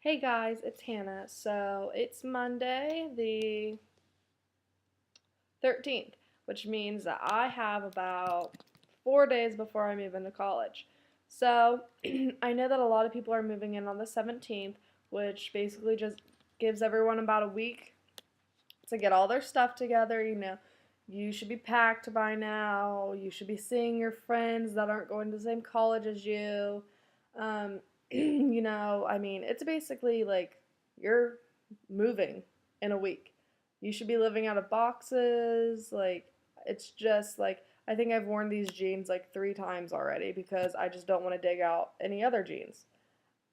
Hey guys, it's Hannah. So it's Monday, the 13th, which means that I have about 4 days before I move into college. So I know that a lot of people are moving in on the 17th, which basically just gives everyone about a week to get all their stuff together. You should be packed by now. You should be seeing your friends that aren't going to the same college as you. Um, it's basically like you're moving in a week. You should be living out of boxes. It's just like, I think I've worn these jeans like 3 times already because I just don't want to dig out any other jeans.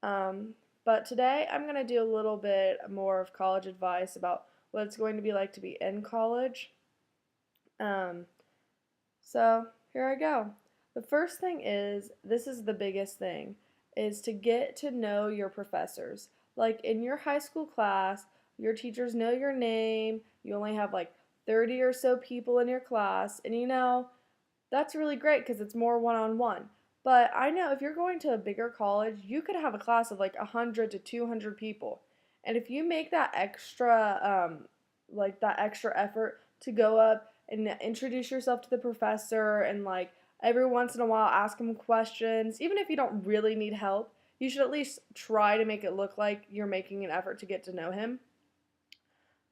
Um, but today I'm going to do a little bit more of college advice about what it's going to be like to be in college. Um, so here I go. The first thing is, this is the biggest thing, is to get to know your professors. Like in your high school class, your teachers know your name. You only have like 30 or so people in your class, and that's really great because it's more one-on-one. But I know if you're going to a bigger college, you could have a class of like 100 to 200 people. And if you make that extra effort to go up and introduce yourself to the professor and like every once in a while ask him questions, even if you don't really need help, you should at least try to make it look like you're making an effort to get to know him.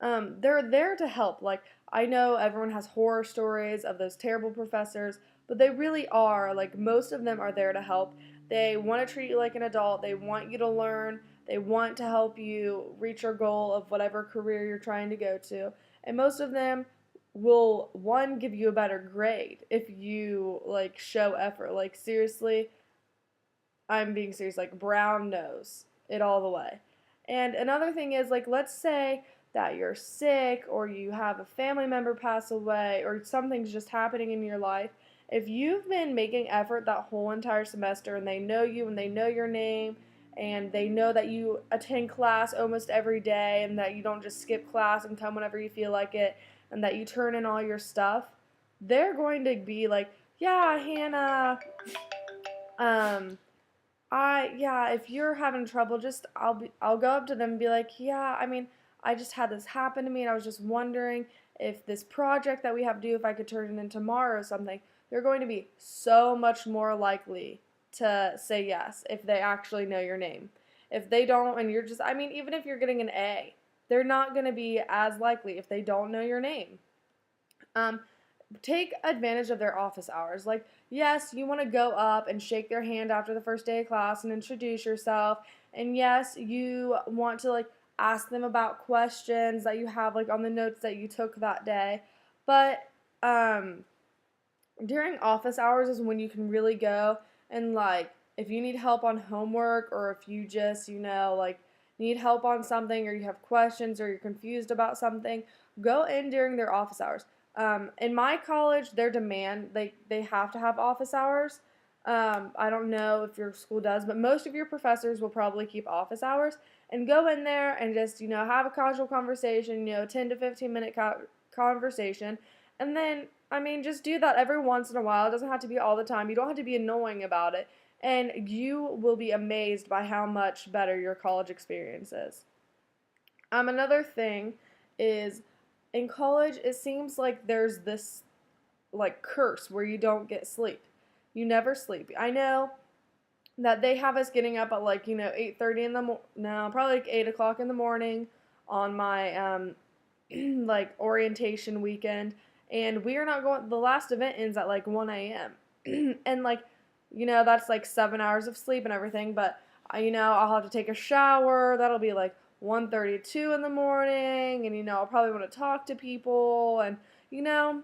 They're there to help. Like, I know everyone has horror stories of those terrible professors, but they really are. Like, most of them are there to help. They want to treat you like an adult. They want you to learn. They want to help you reach your goal of whatever career you're trying to go to. And most of them will, one, give you a better grade if you, like, show effort. Like, seriously, I'm being serious. Like, brown nose it all the way. And another thing is, like, let's say that you're sick or you have a family member pass away or something's just happening in your life. If you've been making effort that whole entire semester and they know you and they know your name and they know that you attend class almost every day and that you don't just skip class and come whenever you feel like it and that you turn in all your stuff, they're going to be like, yeah, Hannah, um, if you're having trouble, just I'll go up to them and be like, yeah, I just had this happen to me and I was just wondering if this project that we have due, if I could turn it in tomorrow or something. They're going to be so much more likely to say yes if they actually know your name. If they don't and you're just, even if you're getting an A, they're not going to be as likely if they don't know your name. Um, Take advantage of their office hours. Like, yes, you want to go up and shake their hand after the first day of class and introduce yourself. And yes, you want to like ask them about questions that you have like on the notes that you took that day. But um during office hours is when you can really go and like if you need help on homework or if you just, like need help on something or you have questions or you're confused about something, go in during their office hours. In my college, their demand, they have to have office hours. I don't know if your school does, but most of your professors will probably keep office hours and go in there and just, have a casual conversation, 10 to 15 minute conversation. And then, just do that every once in a while. It doesn't have to be all the time. You don't have to be annoying about it. And you will be amazed by how much better your college experience is. Another thing is in college, it seems like there's this like curse where you don't get sleep. You never sleep. I know that they have us getting up at like 8:30 in the no, probably like 8 o'clock in the morning on my like orientation weekend, and we are not going. The last event ends at like 1 a.m. and like that's like 7 hours of sleep and everything, but I'll have to take a shower. That'll be like 1:32 in the morning, and I'll probably want to talk to people, and you know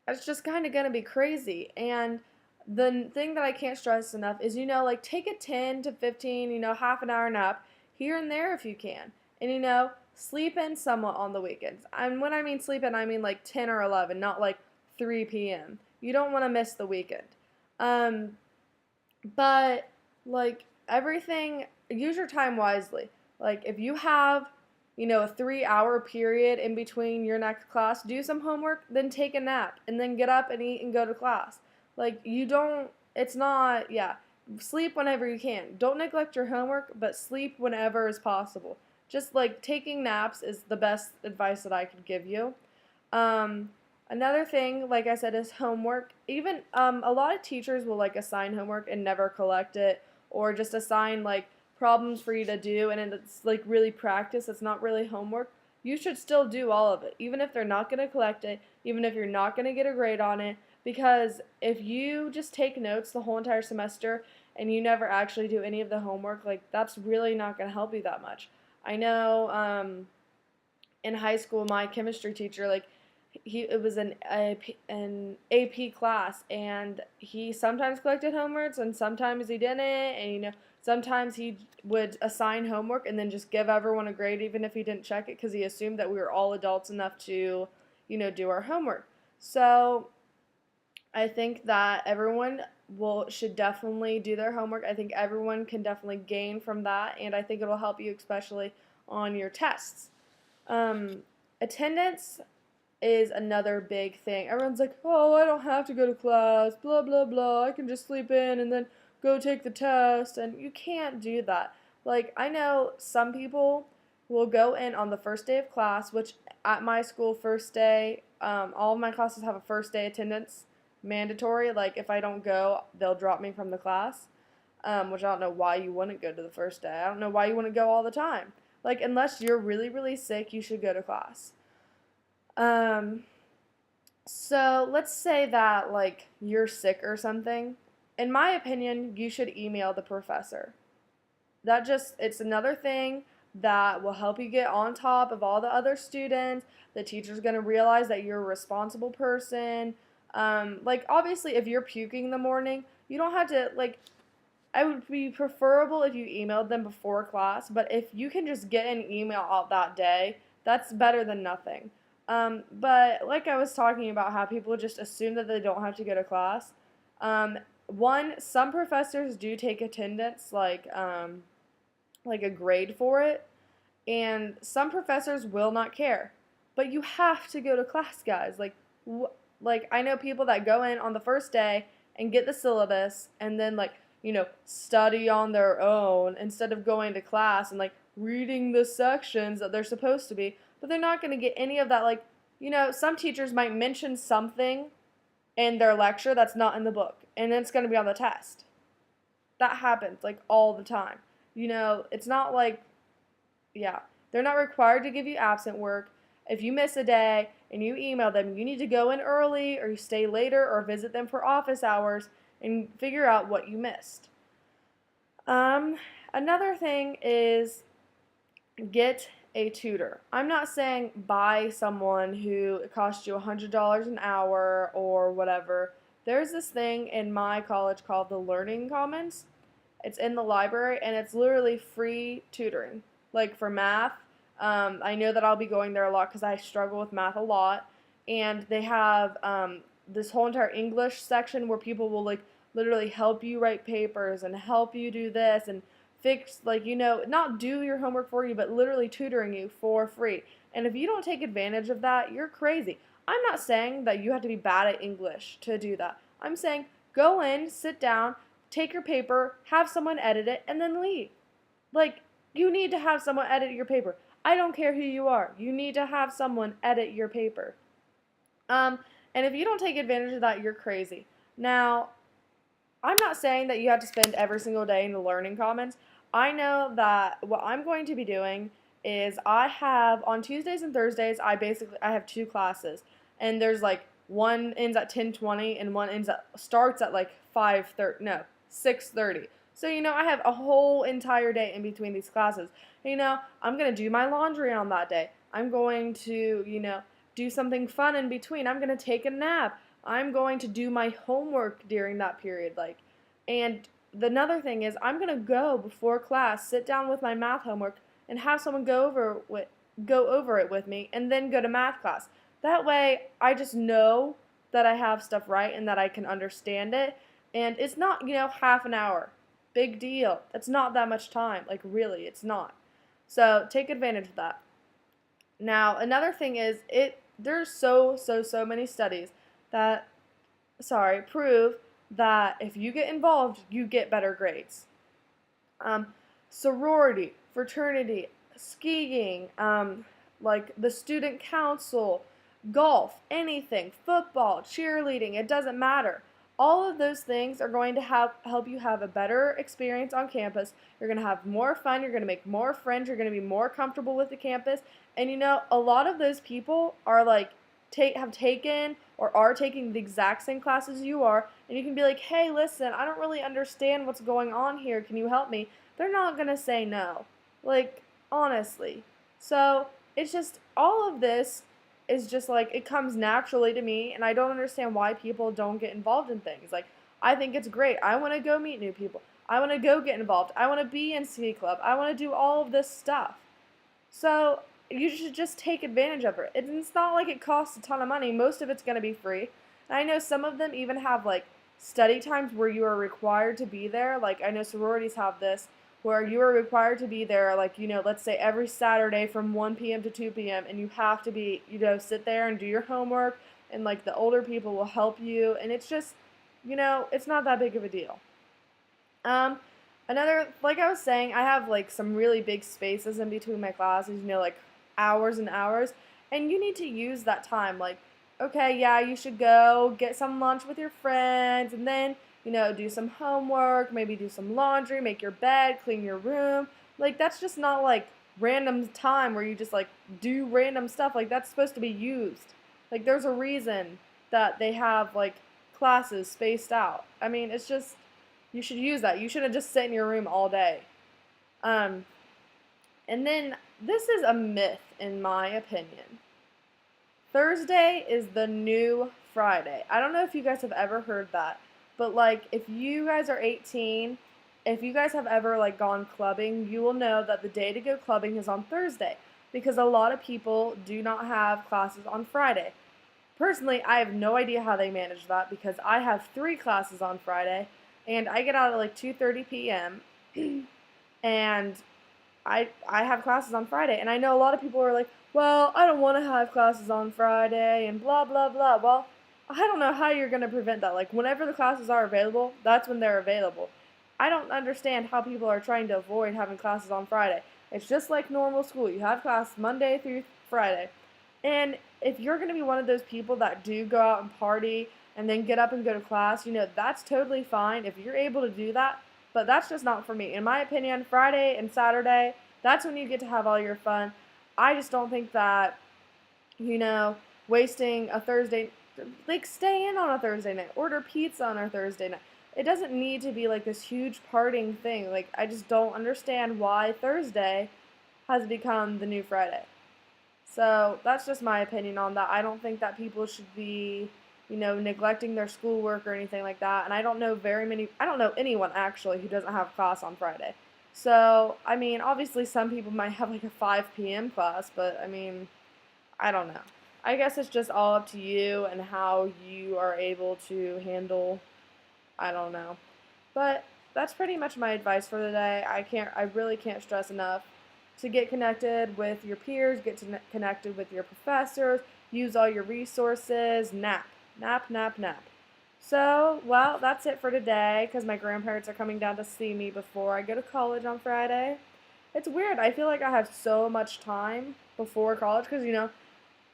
it's just kind of gonna be crazy. And the thing that I can't stress enough is, like take a 10 to 15, half an hour nap here and there if you can. And, sleep in somewhat on the weekends. And when I mean sleep in, I mean like 10 or 11, not like 3 p.m. You don't want to miss the weekend. Um, but, like, everything, use your time wisely. Like, if you have a 3 hour period in between your next class, do some homework, then take a nap, and then get up and eat and go to class. Like, you don't, it's not, yeah. Sleep whenever you can. Don't neglect your homework, but sleep whenever is possible. Just like taking naps is the best advice that I could give you. Um, Another thing, like I said, is homework. Even a lot of teachers will like assign homework and never collect it, or just assign like problems for you to do, and it's like really practice. It's not really homework. You should still do all of it, even if they're not going to collect it, even if you're not going to get a grade on it, because if you just take notes the whole entire semester and you never actually do any of the homework, like that's really not going to help you that much. I know in high school, my chemistry teacher, like it was an AP class, and he sometimes collected homeworks and sometimes he didn't, and sometimes he would assign homework and then just give everyone a grade even if he didn't check it because he assumed that we were all adults enough to do our homework. So I think that everyone will should definitely do their homework. I think everyone can definitely gain from that, and I think it'll help you especially on your tests. Um, Attendance is another big thing. Everyone's like, oh, I don't have to go to class, blah, blah, blah. I can just sleep in and then go take the test. And you can't do that. Like, I know some people will go in on the first day of class, which at my school, first day, all of my classes have a first day attendance mandatory. Like, if I don't go, they'll drop me from the class, which I don't know why you wouldn't go to the first day. I don't know why you wouldn't go all the time. Like, unless you're really, really sick, you should go to class. Um, so let's say that like you're sick or something. In my opinion, you should email the professor. It's another thing that will help you get on top of all the other students. The teacher's going to realize that you're a responsible person. Like obviously if you're puking in the morning, you don't have to like I would be preferable if you emailed them before class, but if you can just get an email out that day, that's better than nothing. But like I was talking about how people just assume that they don't have to go to class. Some professors do take attendance, like a grade for it, and some professors will not care. But you have to go to class, guys. Like I know people that go in on the first day and get the syllabus and then study on their own instead of going to class and like reading the sections that they're supposed to be, but they're not going to get any of that. Some teachers might mention something in their lecture that's not in the book, and then it's going to be on the test. That happens like all the time. It's not like, yeah, they're not required to give you absent work. If you miss a day and you email them, you need to go in early or you stay later or visit them for office hours and figure out what you missed. Another thing is get a tutor. I'm not saying buy someone who costs you $100 an hour or whatever. There's this thing in my college called the Learning Commons. It's in the library and it's literally free tutoring. Like for math, I know that I'll be going there a lot because I struggle with math a lot. And they have this whole entire English section where people will like literally help you write papers and help you do this and fix, not do your homework for you, but literally tutoring you for free. And if you don't take advantage of that, you're crazy. I'm not saying that you have to be bad at English to do that. I'm saying go in, sit down, take your paper, have someone edit it, and then leave. Like, you need to have someone edit your paper. I don't care who you are. You need to have someone edit your paper. And if you don't take advantage of that, you're crazy. Now, I'm not saying that you have to spend every single day in the Learning Commons. I know that what I'm going to be doing is I have on Tuesdays and Thursdays I have two classes, and there's like one ends at 10:20 and one starts at like 5:30, no, 6:30. So I have a whole entire day in between these classes. I'm going to do my laundry on that day. I'm going to, do something fun in between. I'm going to take a nap. I'm going to do my homework during that period. And another thing is I'm going to go before class, sit down with my math homework, and have someone go over it with me, and then go to math class. That way, I just know that I have stuff right and that I can understand it. And it's not, half an hour. Big deal. That's not that much time. Like, really, it's not. So, take advantage of that. Now, another thing is, there's so many studies that, prove that if you get involved, you get better grades. Um, Sorority, fraternity, skiing, like the student council, golf, anything, football, cheerleading, it doesn't matter. All of those things are going to help you have a better experience on campus. You're going to have more fun, you're going to make more friends, you're going to be more comfortable with the campus. And a lot of those people are like have taken or are taking the exact same classes you are, and you can be like, "Hey, listen, I don't really understand what's going on here. Can you help me?" They're not going to say no. Like, honestly. So, it's just, all of this is just like, it comes naturally to me, and I don't understand why people don't get involved in things. Like, I think it's great. I want to go meet new people. I want to go get involved. I want to be in Ski Club. I want to do all of this stuff. So, you should just take advantage of it. It's not like it costs a ton of money. Most of it's going to be free. And I know some of them even have, like, study times where you are required to be there. Like, I know sororities have this, where you are required to be there, like, let's say every Saturday from 1 p.m. to 2 p.m., and you have to be, sit there and do your homework, and, like, the older people will help you, and it's just, it's not that big of a deal. Another, like I was saying, I have, like, some really big spaces in between my classes, like, hours and hours, and you need to use that time, like, okay, yeah, you should go get some lunch with your friends, and then do some homework, maybe do some laundry, make your bed, clean your room. Like, that's just not like random time where you just like do random stuff. Like, that's supposed to be used. Like, there's a reason that they have like classes spaced out. I mean, it's just, you should use that. You shouldn't just sit in your room all day. Um, and then this is a myth, in my opinion. Thursday is the new Friday. I don't know if you guys have ever heard that. But, like, if you guys are 18, if you guys have ever, like, gone clubbing, you will know that the day to go clubbing is on Thursday. Because a lot of people do not have classes on Friday. Personally, I have no idea how they manage that because I have 3 classes on Friday. And I get out at, like, 2:30 p.m. and I have classes on Friday. And I know a lot of people are like, well, I don't want to have classes on Friday and blah, blah, blah. Well, I don't know how you're going to prevent that. Like, whenever the classes are available, that's when they're available. I don't understand how people are trying to avoid having classes on Friday. It's just like normal school. You have class Monday through Friday. And if you're going to be one of those people that do go out and party and then get up and go to class, that's totally fine if you're able to do that. But that's just not for me. In my opinion, Friday and Saturday, that's when you get to have all your fun. I just don't think that, wasting a Thursday, like, stay in on a Thursday night, order pizza on a Thursday night. It doesn't need to be like this huge partying thing. Like, I just don't understand why Thursday has become the new Friday. So that's just my opinion on that. I don't think that people should be, neglecting their schoolwork or anything like that. And I don't know I don't know anyone actually who doesn't have class on Friday. So, I mean, obviously some people might have like a 5 p.m. class, but I mean, I don't know. I guess it's just all up to you and how you are able to handle, I don't know. But that's pretty much my advice for the day. I really can't stress enough to get connected with your peers, connected with your professors, use all your resources, nap. Nap, nap, nap. So, well, that's it for today because my grandparents are coming down to see me before I go to college on Friday. It's weird. I feel like I have so much time before college because,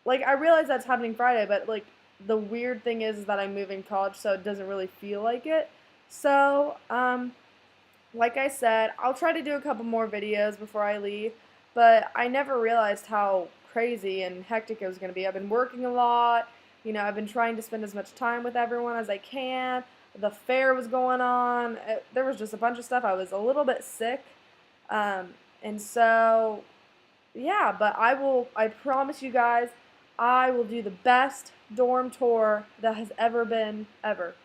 like, I realize that's happening Friday, but, like, the weird thing is that I'm moving college, so it doesn't really feel like it. So, like I said, I'll try to do a couple more videos before I leave, but I never realized how crazy and hectic it was going to be. I've been working a lot. I've been trying to spend as much time with everyone as I can. The fair was going on. There was just a bunch of stuff. I was a little bit sick. And so, yeah, but I promise you guys, I will do the best dorm tour that has ever been, ever.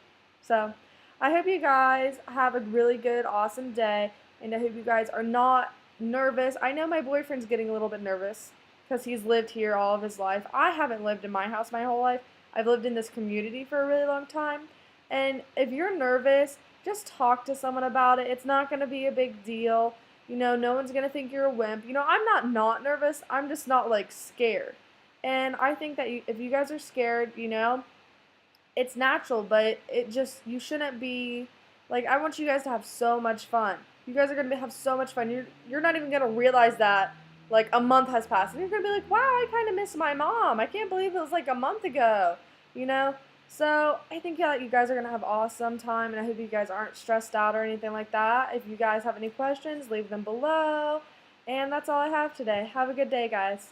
So, I hope you guys have a really good, awesome day, and I hope you guys are not nervous. I know my boyfriend's getting a little bit nervous because he's lived here all of his life. I haven't lived in my house my whole life. I've lived in this community for a really long time. And if you're nervous, just talk to someone about it. It's not going to be a big deal. No one's going to think you're a wimp. I'm not nervous. I'm just not, like, scared. And I think that if you guys are scared, it's natural, but it just you shouldn't be like I want you guys to have so much fun. You guys are gonna have so much fun. You're not even gonna realize that like a month has passed, and you're gonna be like, wow, I kind of miss my mom. I can't believe it was like a month ago, you know. So I think that you guys are gonna have awesome time, and I hope you guys aren't stressed out or anything like that. If you guys have any questions, leave them below. And that's all I have today. Have a good day, guys.